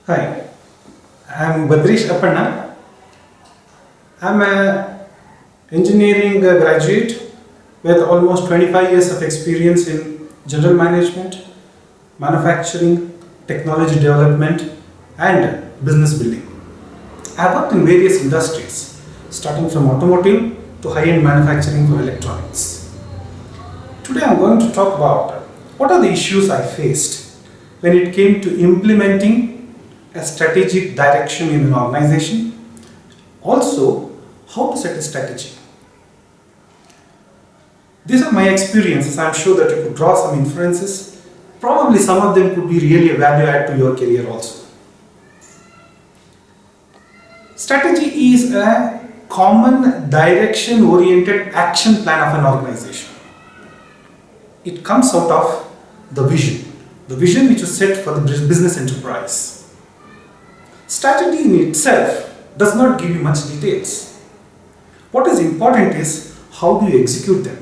Hi, I'm Badrish Appanna. I'm an engineering graduate with almost 25 years of experience in general management, manufacturing, technology development, and business building. I've worked in various industries, starting from automotive to high-end manufacturing for electronics. Today I'm going to talk about what are the issues I faced when it came to implementing a strategic direction in an organization, also how to set a strategy. These are my experiences. I'm sure that you could draw some inferences. Probably some of them could be really a value add to your career also. Strategy is a common direction oriented action plan of an organization. It comes out of the vision which is set for the business enterprise. Strategy in itself does not give you much details. What is important is how do you execute them.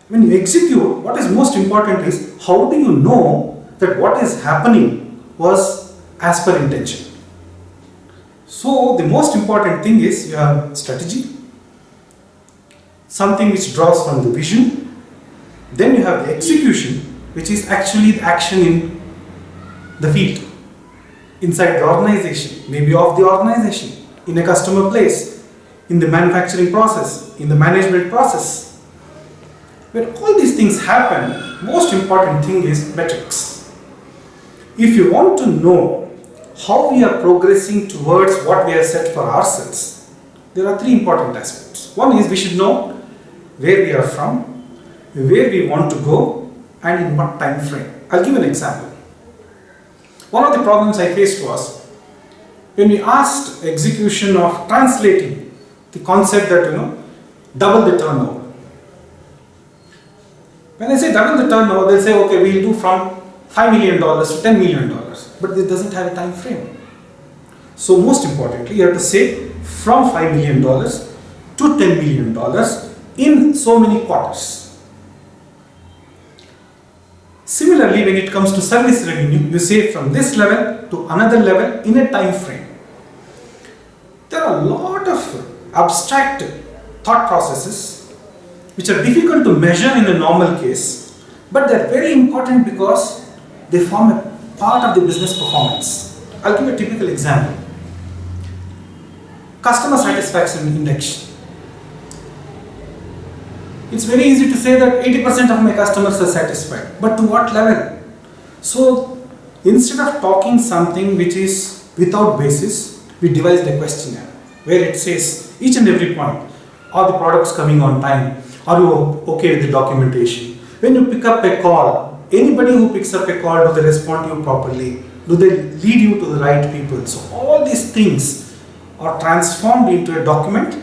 When you execute, what is most important is how do you know that what is happening was as per intention. So the most important thing is you have strategy, something which draws from the vision, then you have the execution, which is actually the action in the field, inside the organization, maybe of the organization, in a customer place, in the manufacturing process, in the management process. When all these things happen, most important thing is metrics. If you want to know how we are progressing towards what we have set for ourselves, there are three important aspects. One is we should know where we are from, where we want to go, and in what time frame. I'll give an example. One of the problems I faced was when we asked execution of translating the concept that double the turnover. When I say double the turnover, they'll say, okay, we'll do from $5 million to $10 million, but it doesn't have a time frame. So most importantly, you have to say from $5 million to $10 million in so many quarters. Similarly, when it comes to service revenue, you say from this level to another level in a time frame. There are a lot of abstract thought processes which are difficult to measure in a normal case, but they are very important because they form a part of the business performance. I'll give a typical example. Customer satisfaction index. It's very easy to say that 80% of my customers are satisfied, but to what level? So instead of talking something which is without basis, we devised a questionnaire where it says each and every point. Are the products coming on time? Are you okay with the documentation? When you pick up a call, anybody who picks up a call, do they respond to you properly? Do they lead you to the right people? So all these things are transformed into a document.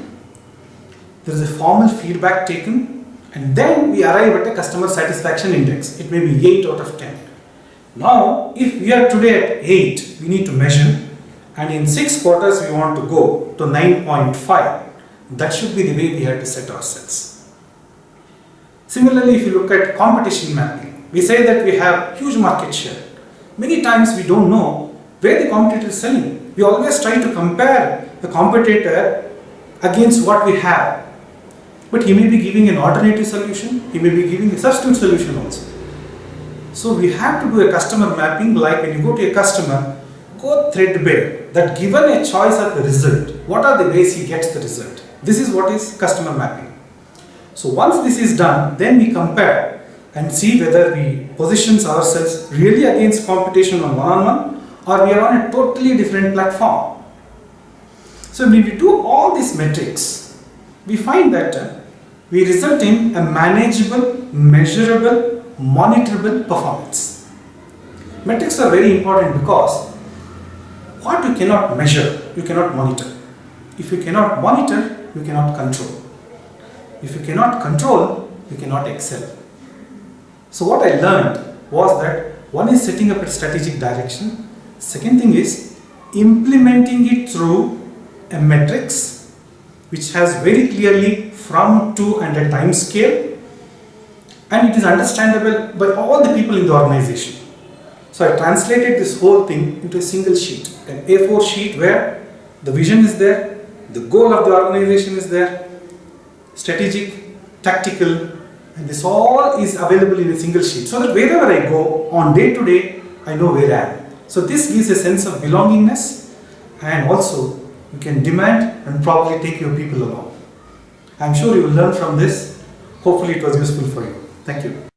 There is a formal feedback taken, and then we arrive at a customer satisfaction index. It may be 8 out of 10. Now, if we are today at 8, we need to measure, and in 6 quarters we want to go to 9.5. That should be the way we have to set ourselves. Similarly, if you look at competition mapping, we say that we have huge market share. Many times we don't know where the competitor is selling. We always try to compare the competitor against what we have. But he may be giving an alternative solution, he may be giving a substitute solution also. So we have to do a customer mapping, like when you go to a customer, go threadbare, that given a choice of the result, what are the ways he gets the result? This is what is customer mapping. So once this is done, then we compare and see whether we position ourselves really against competition on one-on-one, or we are on a totally different platform. So when we do all these metrics, we find that we result in a manageable, measurable, monitorable performance. Metrics are very important because what you cannot measure, you cannot monitor. If you cannot monitor, you cannot control. If you cannot control, you cannot excel. So what I learned was that one is setting up a strategic direction. Second thing is implementing it through a metrics which has very clearly from, to, and a time scale, and it is understandable by all the people in the organization. So I translated this whole thing into a single sheet, an A4 sheet where the vision is there, the goal of the organization is there, strategic, tactical, and this all is available in a single sheet, so that wherever I go on day to day, I know where I am. So this gives a sense of belongingness, and also you can demand and probably take your people along. I'm sure you will learn from this. Hopefully it was useful for you. Thank you.